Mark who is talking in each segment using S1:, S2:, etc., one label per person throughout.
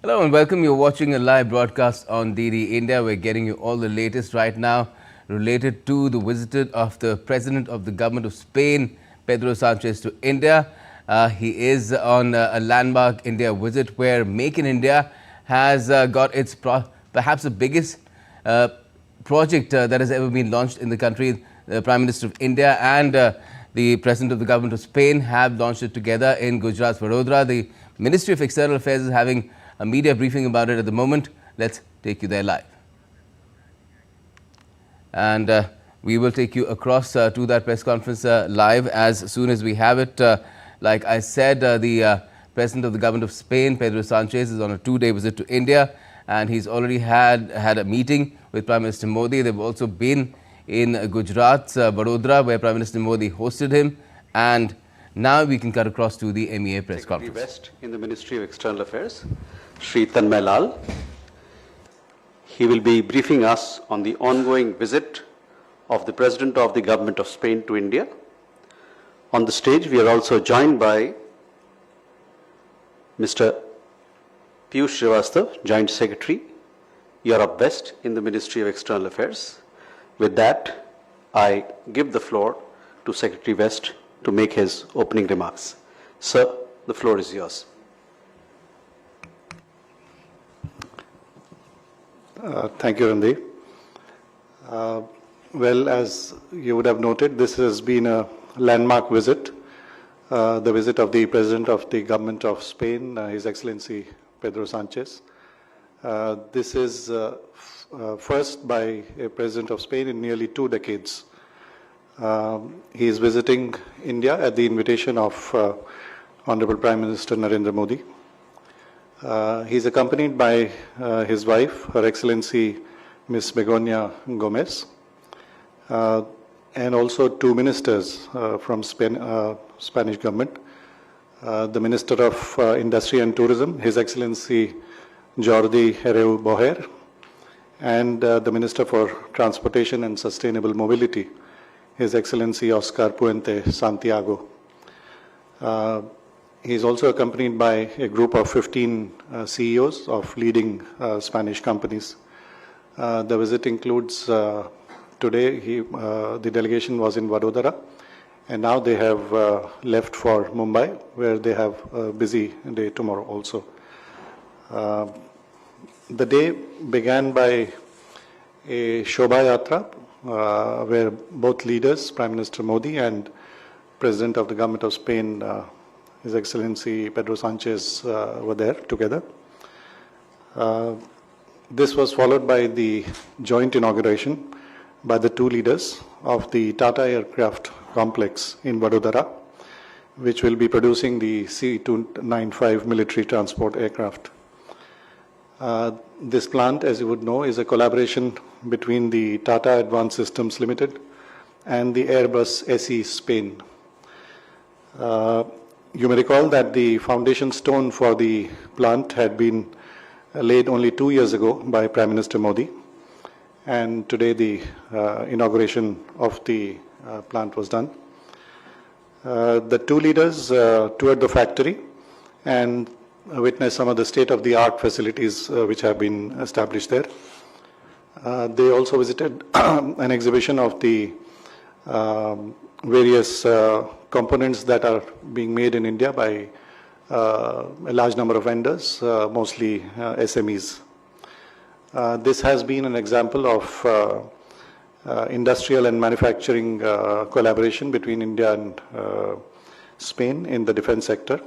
S1: Hello and welcome. You're watching a live broadcast on DD India. We're getting you all the latest right now related to the visit of the President of the Government of Spain, Pedro Sanchez, to India. He is on a landmark India visit where Make in India has got its perhaps the biggest project that has ever been launched in the country. The Prime Minister of India and the President of the Government of Spain have launched it together in Gujarat's Vadodara. The Ministry of External Affairs is having a media briefing about it at the moment. Let's take you there live. And we will take you across to that press conference live as soon as we have it. Like I said, the President of the Government of Spain, Pedro Sanchez, is on a two-day visit to India, and he's already had a meeting with Prime Minister Modi. They've also been in Gujarat's Vadodara, where Prime Minister Modi hosted him. And now we can cut across to the MEA press conference.
S2: West in the Ministry of External Affairs, Shri Tanmay Lal. He will be briefing us on the ongoing visit of the President of the Government of Spain to India. On the stage, we are also joined by Mr. Piyush Srivastava, Joint Secretary, Europe West in the Ministry of External Affairs. With that, I give the floor to Secretary West to make his opening remarks. Sir, the floor is yours.
S3: Thank you, Randeep. Well, as you would have noted, this has been a landmark visit, the visit of the President of the Government of Spain, His Excellency Pedro Sanchez. This is first by a President of Spain in nearly 2 decades. He is visiting India at the invitation of Honorable Prime Minister Narendra Modi. He is accompanied by his wife, Her Excellency Ms. Begonia Gomez, and also 2 ministers from Spanish government. The Minister of Industry and Tourism, His Excellency Jordi Hereu Boher, and the Minister for Transportation and Sustainable Mobility, His Excellency Oscar Puente Santiago. He is also accompanied by a group of 15 CEOs of leading Spanish companies. The visit includes today, the delegation was in Vadodara, and now they have left for Mumbai, where they have a busy day tomorrow also. The day began by a Shobha Yatra, where both leaders, Prime Minister Modi and President of the Government of Spain, His Excellency Pedro Sanchez, were there together. This was followed by the joint inauguration by the 2 leaders of the Tata Aircraft complex in Vadodara, which will be producing the C-295 military transport aircraft. This plant, as you would know, is a collaboration between the Tata Advanced Systems Limited and the Airbus SE Spain. You may recall that the foundation stone for the plant had been laid only 2 years ago by Prime Minister Modi, and today the inauguration of the plant was done. The 2 leaders toured the factory and witnessed some of the state-of-the-art facilities which have been established there. They also visited an exhibition of the various components that are being made in India by a large number of vendors, mostly SMEs. This has been an example of industrial and manufacturing collaboration between India and Spain in the defense sector,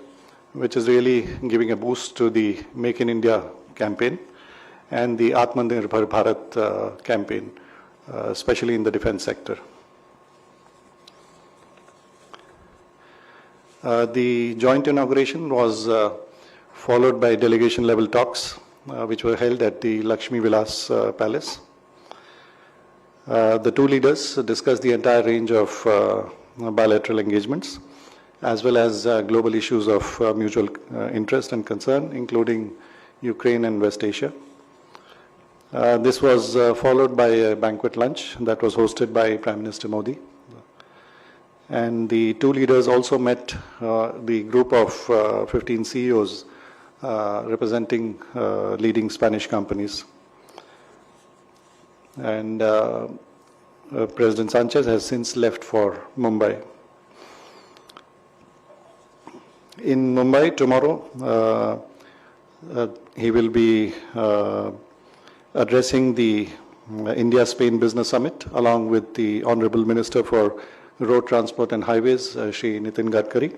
S3: which is really giving a boost to the Make in India campaign and the Atmanirbhar Bharat campaign, especially in the defense sector. The joint inauguration was followed by delegation level talks, which were held at the Lakshmi Vilas Palace. The 2 leaders discussed the entire range of bilateral engagements, as well as global issues of mutual interest and concern, including Ukraine and West Asia. This was followed by a banquet lunch that was hosted by Prime Minister Modi. And the 2 leaders also met the group of 15 CEOs representing leading Spanish companies. And President Sanchez has since left for Mumbai. In Mumbai tomorrow, he will be addressing the India-Spain Business Summit along with the Honorable Minister for Road Transport and Highways, Shri Nitin Gadkari.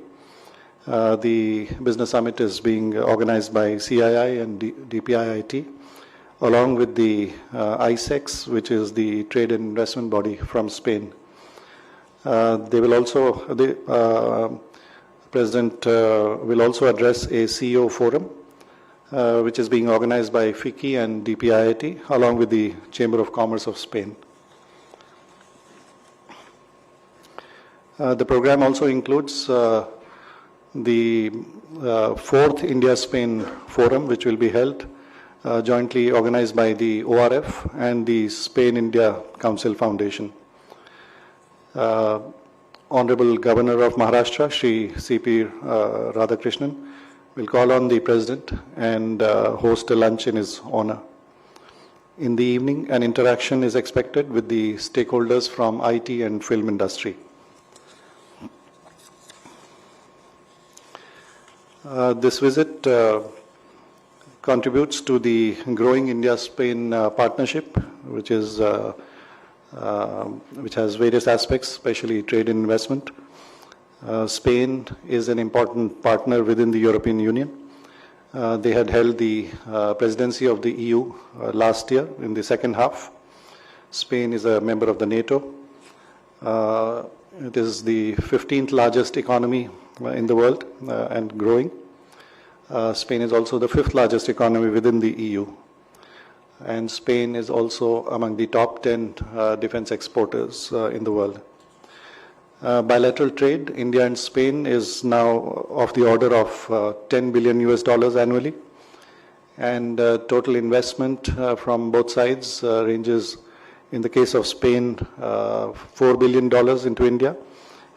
S3: The Business Summit is being organized by CII and DPIIT, along with the ISEX, which is the trade and investment body from Spain. They will also, the President will also address a CEO forum, which is being organized by FICCI and DPIIT, along with the Chamber of Commerce of Spain. The program also includes the fourth India-Spain Forum, which will be held jointly organized by the ORF and the Spain-India Council Foundation. Honorable Governor of Maharashtra, Shri C.P. Radhakrishnan, will call on the President and host a lunch in his honor. In the evening, an interaction is expected with the stakeholders from IT and film industry. This visit contributes to the growing India-Spain partnership, which has various aspects, especially trade and investment. Spain is an important partner within the European Union. They had held the presidency of the EU last year in the second half. Spain is a member of the NATO. It is the 15th largest economy in the world and growing. Spain is also the 5th largest economy within the EU. And Spain is also among the top 10 defense exporters in the world. Bilateral trade, India and Spain, is now of the order of $10 billion annually. And total investment from both sides ranges, in the case of Spain, $4 billion into India,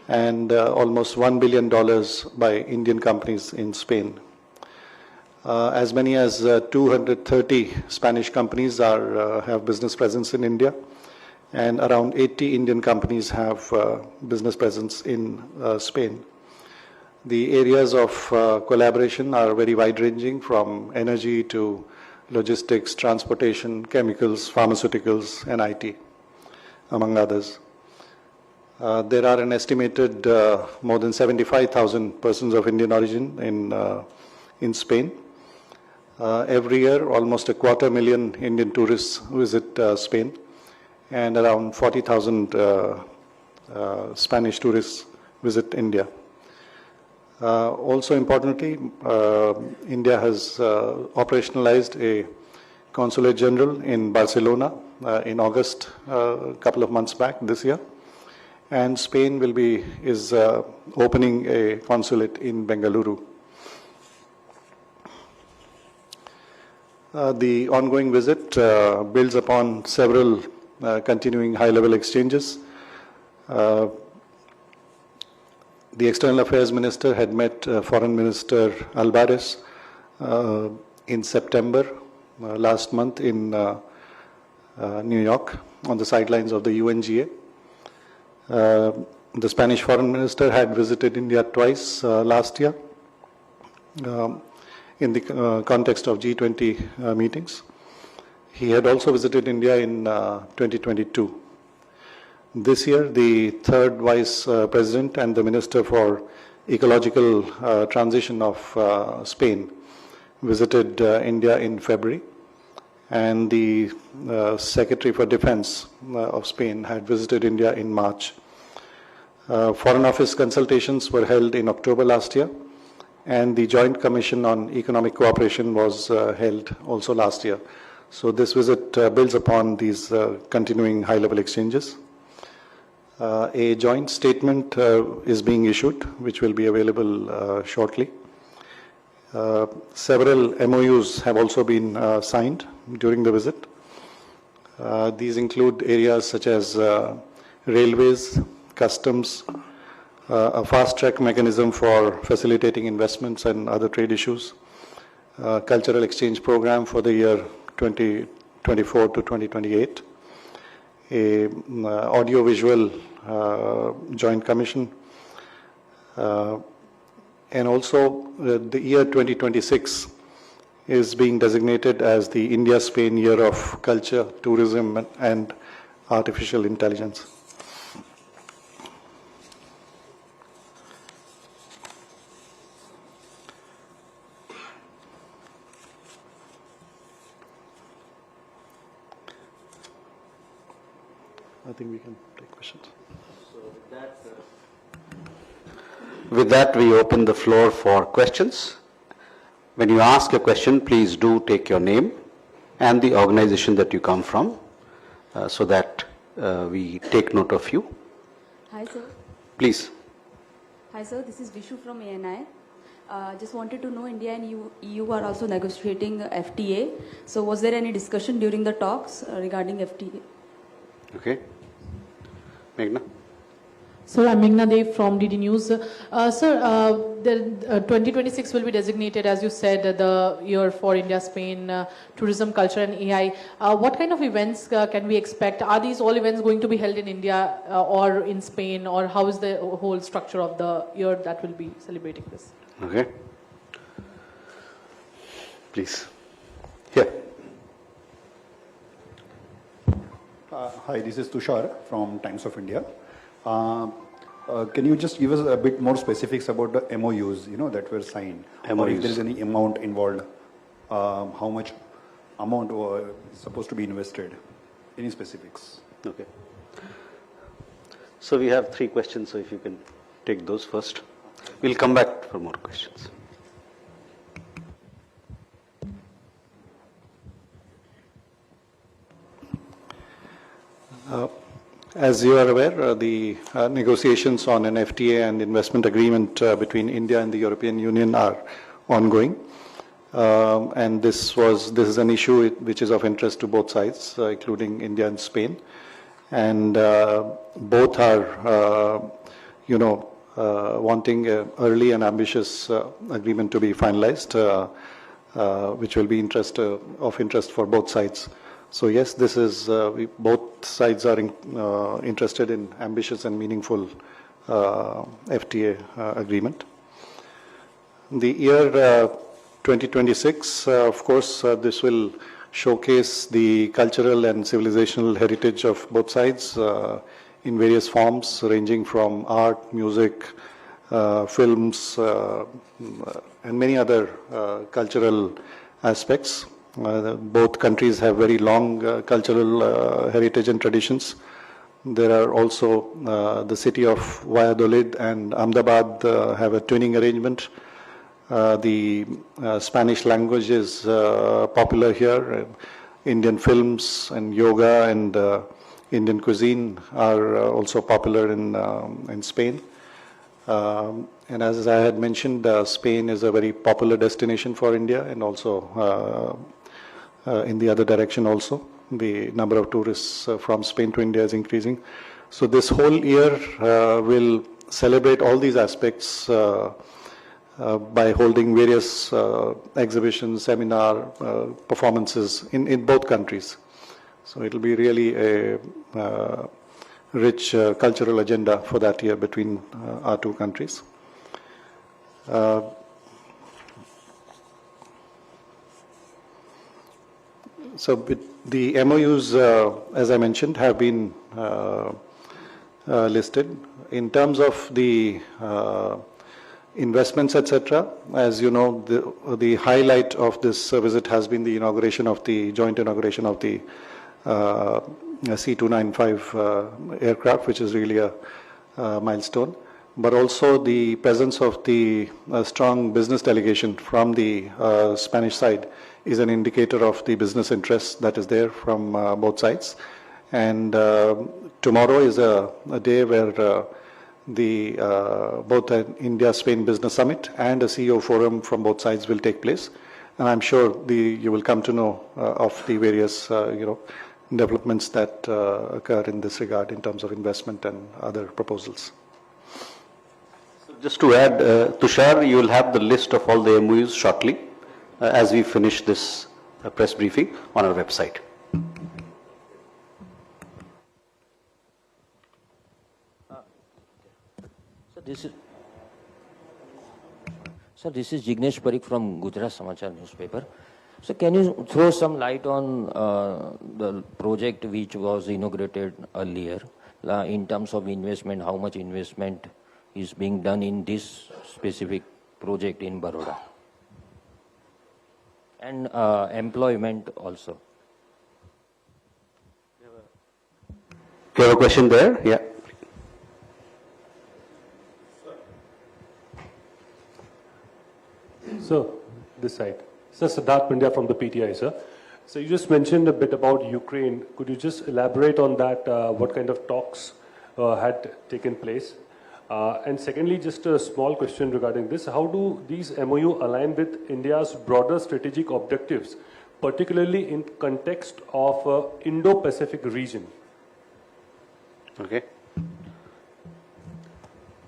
S3: and almost $1 billion by Indian companies in Spain. As many as 230 Spanish companies have business presence in India, and around 80 Indian companies have business presence in Spain. The areas of collaboration are very wide-ranging, from energy to logistics, transportation, chemicals, pharmaceuticals, and IT, among others. There are an estimated more than 75,000 persons of Indian origin in Spain. Every year, almost 250,000 Indian tourists visit Spain, and around 40,000 Spanish tourists visit India. Also importantly, India has operationalized a consulate general in Barcelona in August, a couple of months back this year, and Spain is opening a consulate in Bengaluru. The ongoing visit builds upon several continuing high-level exchanges. The External Affairs Minister had met Foreign Minister Alvarez in September last month in New York on the sidelines of the UNGA. The Spanish Foreign Minister had visited India twice last year in the context of G20 meetings. He had also visited India in 2022. This year, the third Vice President and the Minister for Ecological Transition of Spain visited India in February, and the Secretary for Defense of Spain had visited India in March. Foreign Office consultations were held in October last year, and the Joint Commission on Economic Cooperation was held also last year. So this visit builds upon these continuing high-level exchanges. A joint statement is being issued, which will be available shortly. Several MOUs have also been signed during the visit. These include areas such as railways, customs, a fast-track mechanism for facilitating investments and other trade issues, cultural exchange program for the year 2024 to 2028, a audio-visual joint commission, and also the year 2026 is being designated as the India-Spain Year of Culture, Tourism and Artificial Intelligence. I think we can take questions.
S2: With that, we open the floor for questions. When you ask a question, please do take your name and the organization that you come from, so that we take note of you.
S4: Hi, sir.
S2: Please.
S4: Hi, sir. This is Vishu from ANI. Just wanted to know, India and EU are also negotiating FTA. So was there any discussion during the talks regarding FTA?
S2: Okay. Meghna?
S5: Sir, I'm Meghna Dev from DD News. Sir, the 2026 will be designated, as you said, the year for India, Spain, tourism, culture and AI. What kind of events can we expect? Are these all events going to be held in India or in Spain, or how is the whole structure of the year that will be celebrating this?
S2: Okay. Please. Here.
S6: Hi, this is Tushar from Times of India. Can you just give us a bit more specifics about the MOUs, that were signed? Or
S2: MOUs.
S6: if there is any amount involved, how much amount is supposed to be invested? Any specifics?
S2: Okay. So we have 3 questions, so if you can take those first. We'll come back for more questions.
S3: As you are aware, the negotiations on an FTA and investment agreement between India and the European Union are ongoing. And this is an issue which is of interest to both sides, including India and Spain. And both are, wanting an early and ambitious agreement to be finalized, which will be of interest for both sides. So yes, this is both sides are interested in ambitious and meaningful FTA agreement. The year 2026, of course, this will showcase the cultural and civilizational heritage of both sides in various forms, ranging from art, music, films, and many other cultural aspects. Both countries have very long cultural heritage and traditions. There are also the city of Valladolid and Ahmedabad have a twinning arrangement. The Spanish language is popular here. Indian films and yoga and Indian cuisine are also popular in Spain. And as I had mentioned, Spain is a very popular destination for India, and also in the other direction also. The number of tourists from Spain to India is increasing. So this whole year will celebrate all these aspects by holding various exhibitions, seminar, performances in both countries. So it will be really a rich cultural agenda for that year between our two countries. So the MOUs, as I mentioned, have been listed. In terms of the investments, etc., as you know, the highlight of this visit has been the joint inauguration of the C-295 aircraft, which is really a milestone. But also the presence of the strong business delegation from the Spanish side is an indicator of the business interest that is there from both sides. And tomorrow is a day where both an India-Spain Business Summit and a CEO forum from both sides will take place. And I'm sure you will come to know of the various developments that occur in this regard in terms of investment and other proposals.
S2: Just to add, Tushar, you will have the list of all the MOUs shortly. as we finish this press briefing on our website.
S7: This is Jignesh Parikh from Gujarat Samachar newspaper. So can you throw some light on the project which was inaugurated earlier in terms of investment, how much investment is being done in this specific project in Baroda? And employment also.
S2: You have a question there? Yeah.
S8: So, this side. Sir, Siddharth Pandya from the PTI, sir. So you just mentioned a bit about Ukraine. Could you just elaborate on that? What kind of talks had taken place? And secondly, just a small question regarding this. How do these MOU align with India's broader strategic objectives, particularly in context of Indo-Pacific region?
S2: Okay.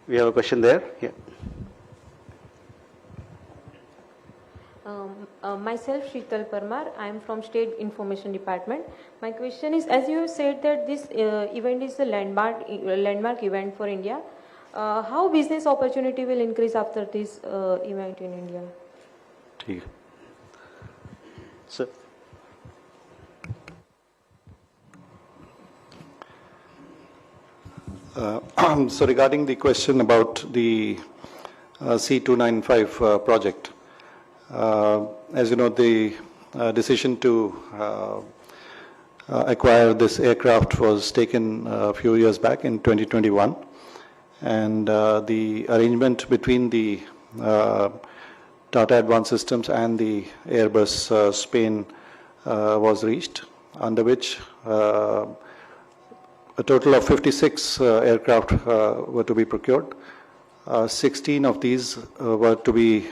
S2: We have a question there? Yeah.
S9: Myself, Sheetal Parmar. I am from State Information Department. My question is, as you have said that this event is a landmark event for India, how business opportunity will increase after this event in India?
S2: ठीक है. Sir.
S3: So regarding the question about the C-295 project, as you know, the decision to acquire this aircraft was taken a few years back in 2021, and the arrangement between the Tata Advanced Systems and the Airbus Spain was reached, under which a total of 56 aircraft were to be procured. 16 of these were to be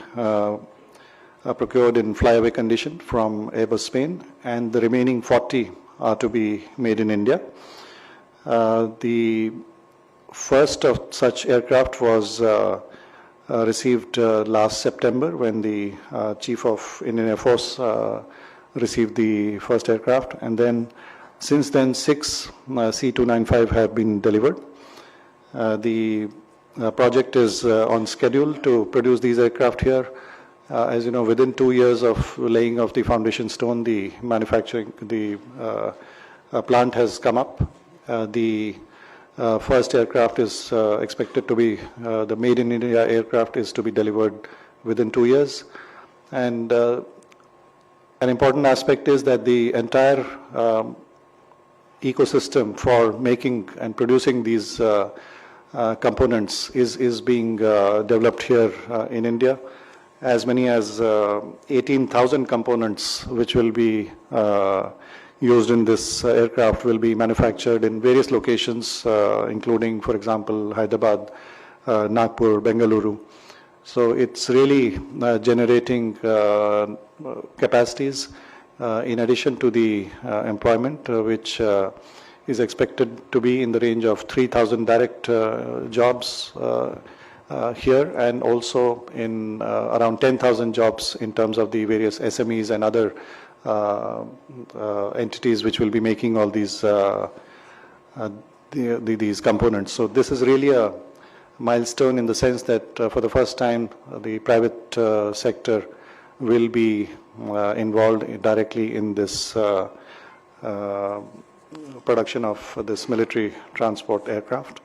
S3: procured in flyaway condition from Airbus Spain, and the remaining 40 are to be made in India. The first of such aircraft was received last September, when the Chief of Indian Air Force received the first aircraft, and then since then 6 C-295 have been delivered. The project is on schedule to produce these aircraft here. As you know, within 2 years of laying of the foundation stone, the manufacturing, the plant has come up. The first aircraft is expected to be, the Made in India aircraft is to be delivered within 2 years. And an important aspect is that the entire ecosystem for making and producing these components is being developed here in India. As many as 18,000 components which will be used in this aircraft will be manufactured in various locations, including, for example, Hyderabad, Nagpur, Bengaluru. So it's really generating capacities in addition to the employment, which is expected to be in the range of 3,000 direct jobs here, and also in around 10,000 jobs in terms of the various SMEs and other entities which will be making all these these components. So this is really a milestone in the sense that for the first time the private sector will be involved directly in this production of this military transport aircraft.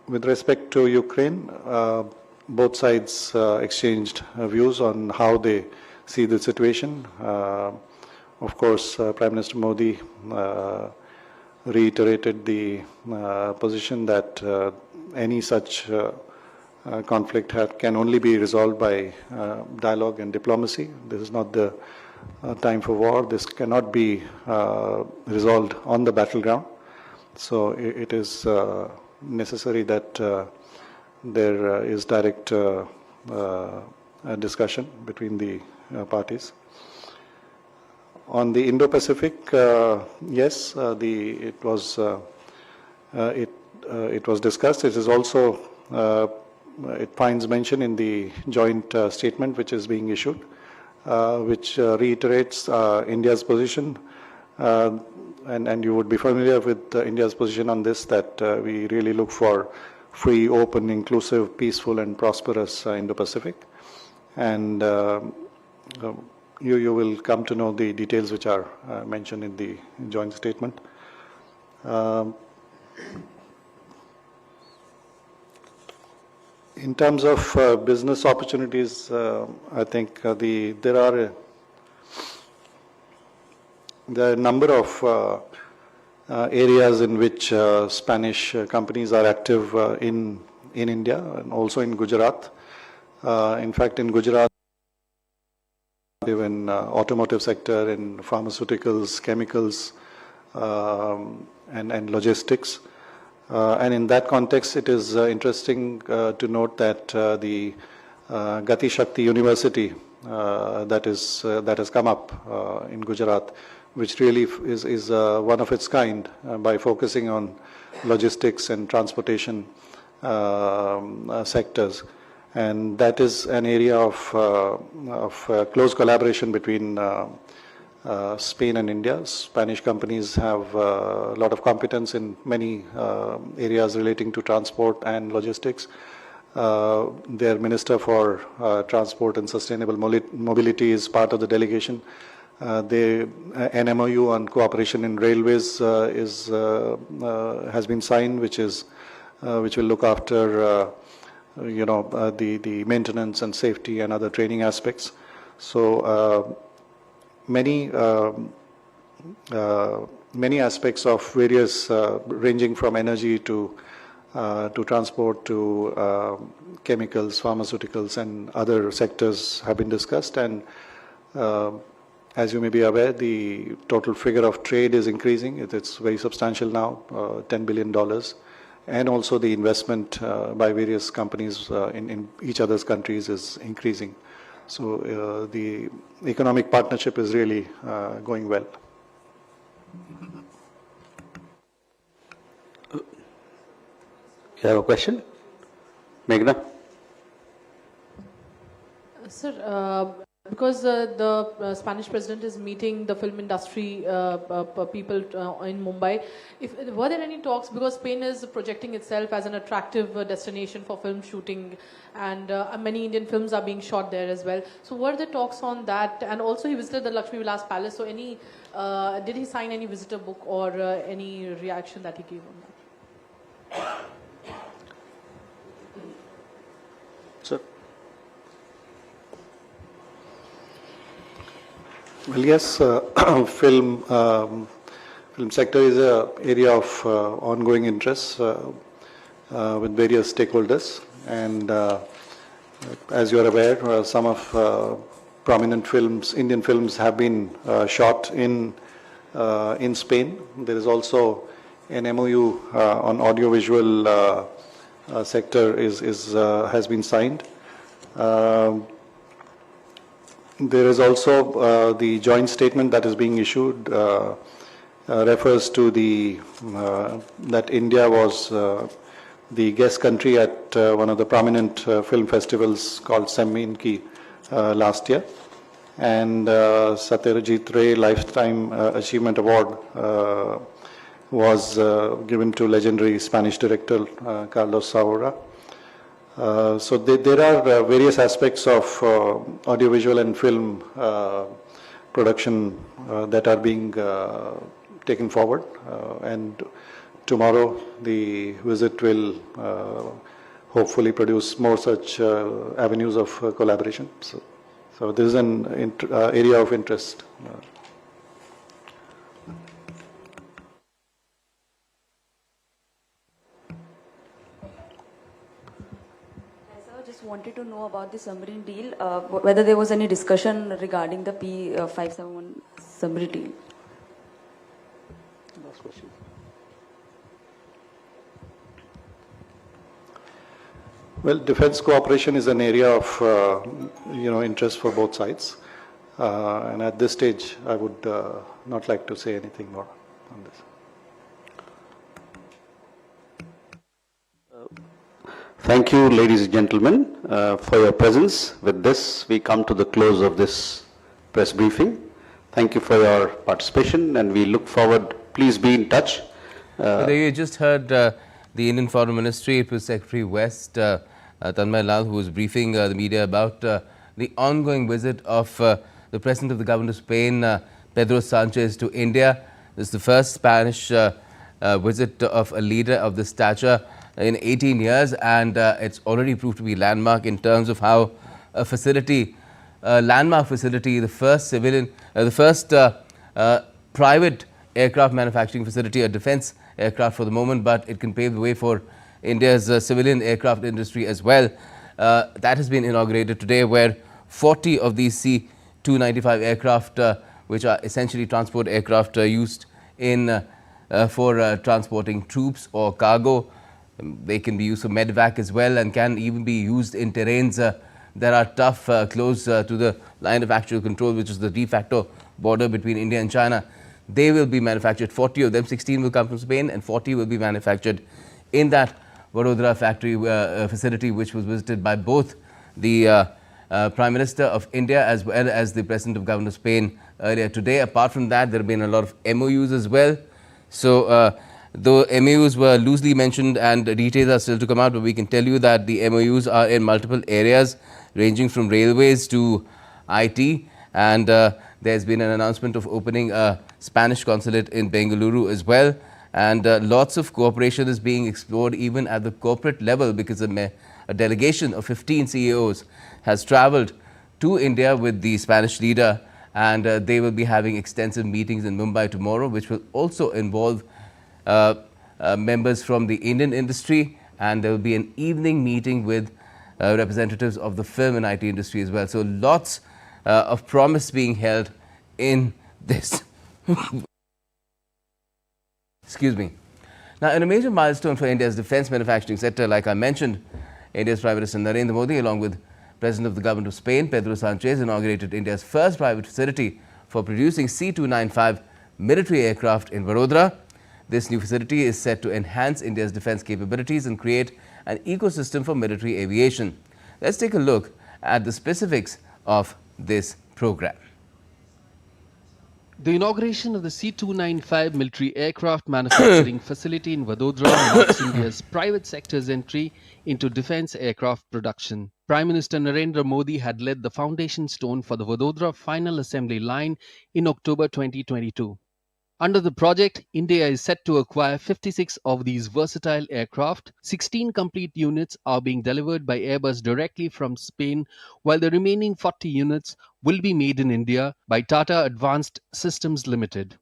S3: With respect to Ukraine, both sides exchanged views on how they see the situation. Of course, Prime Minister Modi reiterated the position that any such conflict can only be resolved by dialogue and diplomacy. This is not the time for war. This cannot be resolved on the battleground. So it is necessary that there is direct discussion between the parties. On the Indo-Pacific, yes, it was discussed. It is also it finds mention in the joint statement which is being issued, which reiterates India's position, and you would be familiar with India's position on this, that we really look for free, open, inclusive, peaceful and prosperous Indo-Pacific. And you will come to know the details which are mentioned in the joint statement. In terms of business opportunities, I think there are a number of areas in which Spanish companies are active in India and also in Gujarat. In fact, in Gujarat, in automotive sector, in pharmaceuticals, chemicals, and logistics. And in that context, it is interesting to note that the Gati Shakti University that has come up in Gujarat, which really is one of its kind by focusing on logistics and transportation sectors. And that is an area of close collaboration between Spain and India. Spanish companies have a lot of competence in many areas relating to transport and logistics. Their Minister for Transport and Sustainable Mobility is part of the delegation. An MOU on cooperation in railways has been signed, which will look after the maintenance and safety and other training aspects. So many aspects of various ranging from energy to transport to chemicals, pharmaceuticals and other sectors have been discussed. And as you may be aware, the total figure of trade is increasing. It's very substantial now, $10 billion. And also the investment by various companies in each other's countries is increasing. So the economic partnership is really going well.
S2: You have a question? Meghna?
S5: Sir, because the Spanish president is meeting the film industry people in Mumbai, were there any talks, because Spain is projecting itself as an attractive destination for film shooting, and many Indian films are being shot there as well. So were there talks on that? And also he visited the Lakshmi Vilas Palace, so did he sign any visitor book or any reaction that he gave on that?
S2: Sir?
S3: Well, yes, film sector is an area of ongoing interest with various stakeholders, and as you are aware, some of prominent films, Indian films, have been shot in Spain. There is also an MOU on audiovisual sector has been signed. There is also the joint statement that is being issued refers to that India was the guest country at one of the prominent film festivals called Semminki last year, and Satyajit Ray Lifetime Achievement Award was given to legendary Spanish director Carlos Saura. So there are various aspects of audiovisual and film production that are being taken forward, and tomorrow the visit will hopefully produce more such avenues of collaboration. So this is an area of interest.
S4: Just wanted to know about the submarine deal, whether there was any discussion regarding the P571 submarine deal.
S2: Last question.
S3: Well, defense cooperation is an area of interest for both sides, and at this stage, I would not like to say anything more on this.
S2: Thank you, ladies and gentlemen, for your presence. With this, we come to the close of this press briefing. Thank you for your participation, and we look forward. Please be in touch.
S1: You just heard the Indian Foreign Ministry, it was Secretary West, Tanmay Lal, who was briefing the media about the ongoing visit of the President of the Government of Spain, Pedro Sanchez, to India. This is the first Spanish visit of a leader of this stature in 18 years, and it's already proved to be landmark in terms of how a facility, a landmark facility, the first private aircraft manufacturing facility, a defense aircraft for the moment, but it can pave the way for India's civilian aircraft industry as well. That has been inaugurated today, where 40 of these C-295 aircraft, which are essentially transport aircraft used in for transporting troops or cargo. They can be used for medevac as well, and can even be used in terrains that are tough, close to the line of actual control, which is the de facto border between India and China. They will be manufactured, 40 of them, 16 will come from Spain, and 40 will be manufactured in that Vadodara factory facility, which was visited by both the Prime Minister of India as well as the President of Government of Spain earlier today. Apart from that, there have been a lot of MOUs as well. So, the MOUs were loosely mentioned and details are still to come out, but we can tell you that the MOUs are in multiple areas, ranging from railways to IT, and there's been an announcement of opening a Spanish consulate in Bengaluru as well, and lots of cooperation is being explored even at the corporate level, because a delegation of 15 CEOs has travelled to India with the Spanish leader, and they will be having extensive meetings in Mumbai tomorrow, which will also involve members from the Indian industry, and there will be an evening meeting with representatives of the film and IT industry as well. So lots of promise being held in this. Excuse me. Now, in a major milestone for India's defence manufacturing sector, like I mentioned, India's Prime Minister Narendra Modi, along with President of the Government of Spain, Pedro Sanchez, inaugurated India's first private facility for producing C-295 military aircraft in Vadodara. This new facility is set to enhance India's defence capabilities and create an ecosystem for military aviation. Let's take a look at the specifics of this program.
S10: The inauguration of the C-295 military aircraft manufacturing facility in Vadodara marks India's private sector's entry into defence aircraft production. Prime Minister Narendra Modi had led the foundation stone for the Vadodara final assembly line in October 2022. Under the project, India is set to acquire 56 of these versatile aircraft. 16 complete units are being delivered by Airbus directly from Spain, while the remaining 40 units will be made in India by Tata Advanced Systems Limited.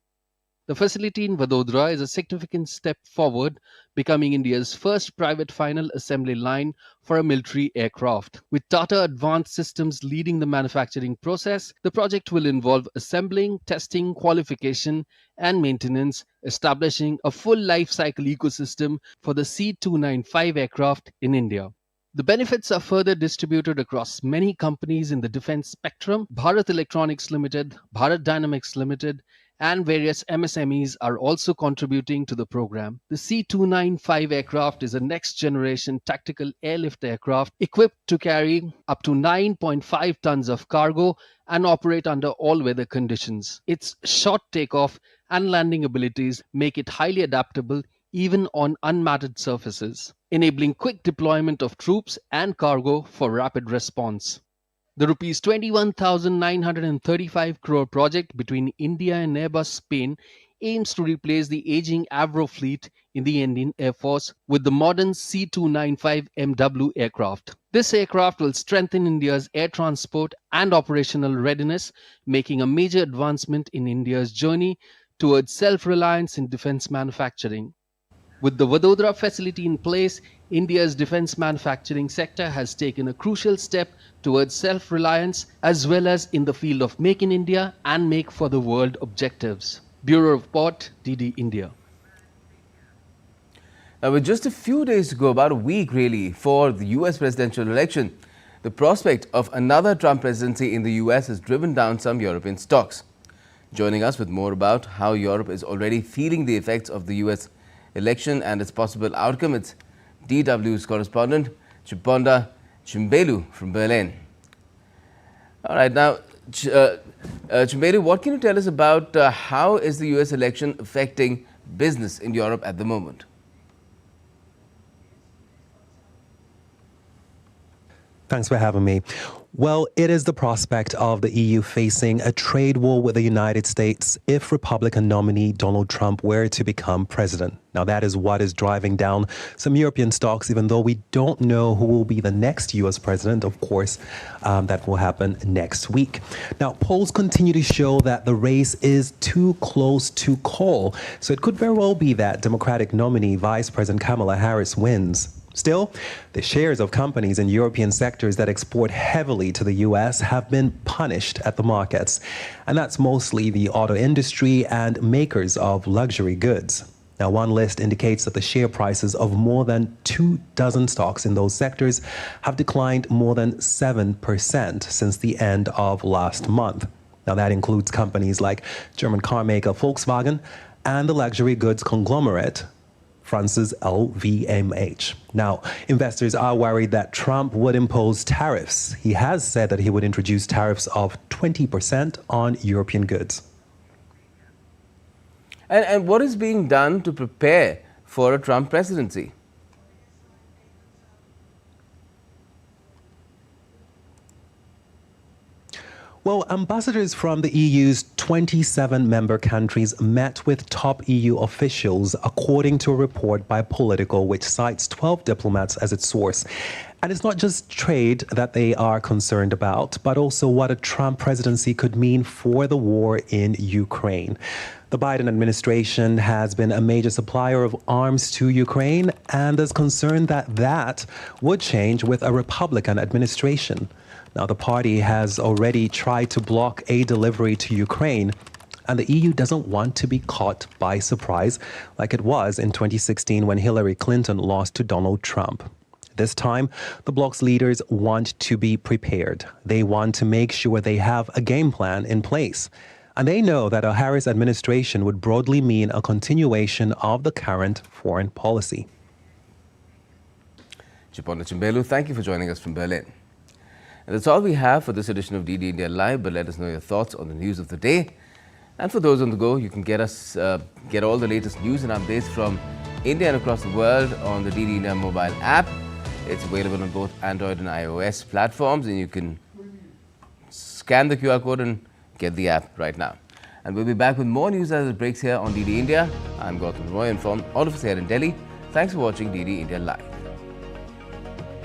S10: The facility in Vadodara is a significant step forward, becoming India's first private final assembly line for a military aircraft. With Tata Advanced Systems leading the manufacturing process, the project will involve assembling, testing, qualification, and maintenance, establishing a full life cycle ecosystem for the C-295 aircraft in India. The benefits are further distributed across many companies in the defense spectrum. Bharat Electronics Limited, Bharat Dynamics Limited, and various MSMEs are also contributing to the program. The C-295 aircraft is a next-generation tactical airlift aircraft equipped to carry up to 9.5 tons of cargo and operate under all-weather conditions. Its short takeoff and landing abilities make it highly adaptable even on unmatted surfaces, enabling quick deployment of troops and cargo for rapid response. The Rs 21,935 crore project between India and Airbus Spain aims to replace the aging Avro fleet in the Indian Air Force with the modern C-295 MW aircraft. This aircraft will strengthen India's air transport and operational readiness, making a major advancement in India's journey towards self-reliance in defense manufacturing. With the Vadodara facility in place, India's defense manufacturing sector has taken a crucial step towards self-reliance, as well as in the field of Make in India and Make for the World objectives. Bureau Report, DD India.
S1: Now, with just a few days to go, about a week really, for the US presidential election, the prospect of another Trump presidency in the US has driven down some European stocks. Joining us with more about how Europe is already feeling the effects of the US election and its possible outcome, it's DW's correspondent Chiponda Chimbelu from Berlin. All right, now, Chimbelu, what can you tell us about how is the US election affecting business in Europe at the moment?
S11: Thanks for having me. Well, it is the prospect of the EU facing a trade war with the United States if Republican nominee Donald Trump were to become president. Now, that is what is driving down some European stocks, even though we don't know who will be the next US president. Of course, that will happen next week. Now, polls continue to show that the race is too close to call. So it could very well be that Democratic nominee Vice President Kamala Harris wins. Still, the shares of companies in European sectors that export heavily to the US have been punished at the markets. And that's mostly the auto industry and makers of luxury goods. Now, one list indicates that the share prices of more than 24 stocks in those sectors have declined more than 7% since the end of last month. Now, that includes companies like German car maker Volkswagen and the luxury goods conglomerate France's LVMH. Now, investors are worried that Trump would impose tariffs. He has said that he would introduce tariffs of 20% on European goods.
S1: And what is being done to prepare for a Trump presidency?
S11: Well, ambassadors from the EU's 27 member countries met with top EU officials, according to a report by Political, which cites 12 diplomats as its source. And it's not just trade that they are concerned about, but also what a Trump presidency could mean for the war in Ukraine. The Biden administration has been a major supplier of arms to Ukraine, and is concerned that that would change with a Republican administration. Now, the party has already tried to block aid delivery to Ukraine, and the EU doesn't want to be caught by surprise like it was in 2016 when Hillary Clinton lost to Donald Trump. This time, the bloc's leaders want to be prepared. They want to make sure they have a game plan in place. And they know that a Harris administration would broadly mean a continuation of the current foreign policy.
S1: Chiponda Chimbelu, thank you for joining us from Berlin. And that's all we have for this edition of DD India Live, but let us know your thoughts on the news of the day. And for those on the go, you can get all the latest news and updates from India and across the world on the DD India mobile app. It's available on both Android and iOS platforms, and you can scan the QR code and get the app right now. And we'll be back with more news as it breaks here on DD India. I'm Gautam Roy, and from all of us here in Delhi, thanks for watching DD India Live.